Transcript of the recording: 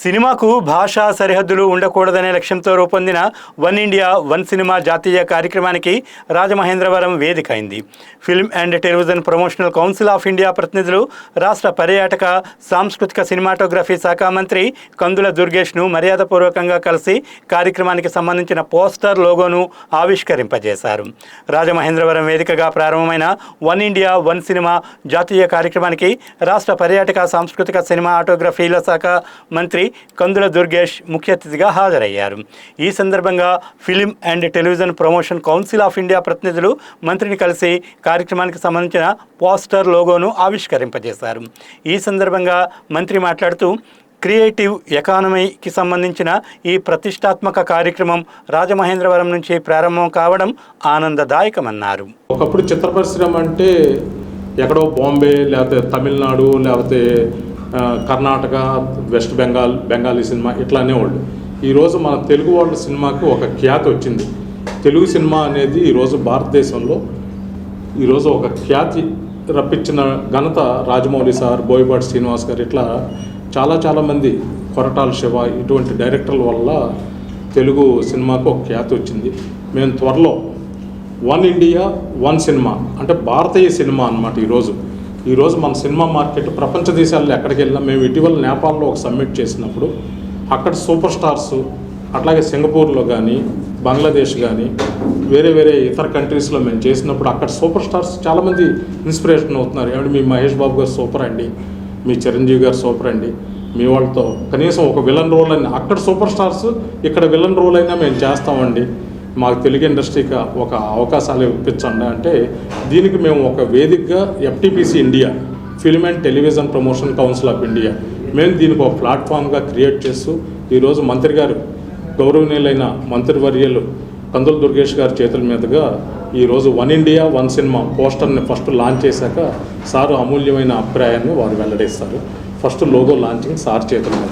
సినిమాకు భాషా సరిహద్దులు ఉండకూడదనే లక్ష్యంతో రూపొందిన వన్ ఇండియా వన్ సినిమా జాతీయ కార్యక్రమానికి రాజమహేంద్రవరం వేదిక అయింది. Film and television promotional council of India ప్రతినిధులు, రాష్ట్ర పర్యాటక సాంస్కృతిక సినిమాటోగ్రఫీ శాఖ మంత్రి కందుల దుర్గేష్ను మర్యాదపూర్వకంగా కలిసి కార్యక్రమానికి సంబంధించిన పోస్టర్, లోగోను ఆవిష్కరింపజేశారు. రాజమహేంద్రవరం వేదికగా ప్రారంభమైన వన్ ఇండియా వన్ సినిమా జాతీయ కార్యక్రమానికి రాష్ట్ర పర్యాటక సాంస్కృతిక సినిమాటోగ్రఫీల శాఖ మంత్రి కందుల దుర్గేష్ ముఖ్య అతిథిగా హాజరయ్యారు. ఈ సందర్భంగా film and television promotion council of India ప్రతినిధులు మంత్రిని కలిసి కార్యక్రమానికి సంబంధించిన పోస్టర్, లోగోను ఆవిష్కరింపజేశారు. ఈ సందర్భంగా మంత్రి మాట్లాడుతూ, క్రియేటివ్ ఎకానమీకి సంబంధించిన ఈ ప్రతిష్టాత్మక కార్యక్రమం రాజమహేంద్రవరం నుంచి ప్రారంభం కావడం ఆనందదాయకమన్నారు. ఒకప్పుడు చిత్ర పరిశ్రమ అంటే ఎక్కడో బాంబే, లేకపోతే తమిళనాడు, లేకపోతే కర్ణాటక, వెస్ట్ బెంగాల్, బెంగాలీ సినిమా ఇట్లా అనేవాళ్ళు. ఈరోజు మన తెలుగు వాళ్ళ సినిమాకి ఒక ఖ్యాతి వచ్చింది. తెలుగు సినిమా అనేది ఈరోజు భారతదేశంలో ఈరోజు ఒక ఖ్యాతి రప్పించిన ఘనత రాజమౌళి సార్, బోయపాటి శ్రీనివాస్ గారు, ఇట్లా చాలామంది, కొరటాల శివ, ఇటువంటి డైరెక్టర్ల వల్ల తెలుగు సినిమాకు ఒక ఖ్యాతి వచ్చింది. మేము త్వరలో వన్ ఇండియా వన్ సినిమా అంటే భారతీయ సినిమా అన్నమాట. ఈరోజు మన సినిమా మార్కెట్ ప్రపంచ దేశాల్లో ఎక్కడికి వెళ్ళినా, మేము ఇటీవల నేపాల్లో ఒక సమ్మిట్ చేసినప్పుడు అక్కడ సూపర్ స్టార్స్, అట్లాగే సింగపూర్లో కానీ, బంగ్లాదేశ్ కానీ, వేరే ఇతర కంట్రీస్లో మేము చేసినప్పుడు అక్కడ సూపర్ స్టార్స్ చాలామంది ఇన్స్పిరేషన్ అవుతున్నారు. ఏమంటే మీ మహేష్ బాబు గారు సూపర్ అండి, మీ చిరంజీవి గారు సూపర్ అండి, మీ వాళ్ళతో కనీసం ఒక విలన్ రోల్ అని, అక్కడ సూపర్ స్టార్స్ ఇక్కడ విలన్ రోల్ అయినా మేము చేస్తామండి, మాకు తెలుగు ఇండస్ట్రీకి ఒక అవకాశాలు ఇప్పించండి అంటే, దీనికి మేము ఒక వేదికగా FTPC India, film and television promotion council of India, మేము దీనికి ఒక ప్లాట్ఫామ్గా క్రియేట్ చేస్తూ ఈరోజు మంత్రి గారు, గౌరవనీయులైన మంత్రివర్యులు కందుల దుర్గేష్ గారి చేతుల మీదుగా ఈరోజు వన్ ఇండియా వన్ సినిమా పోస్టర్ని ఫస్ట్ లాంచ్ చేశాక సార్ అమూల్యమైన అభిప్రాయాన్ని వారు వెల్లడిస్తారు. ఫస్ట్ లోగో లాంచింగ్ సార్ చేతుల మీద.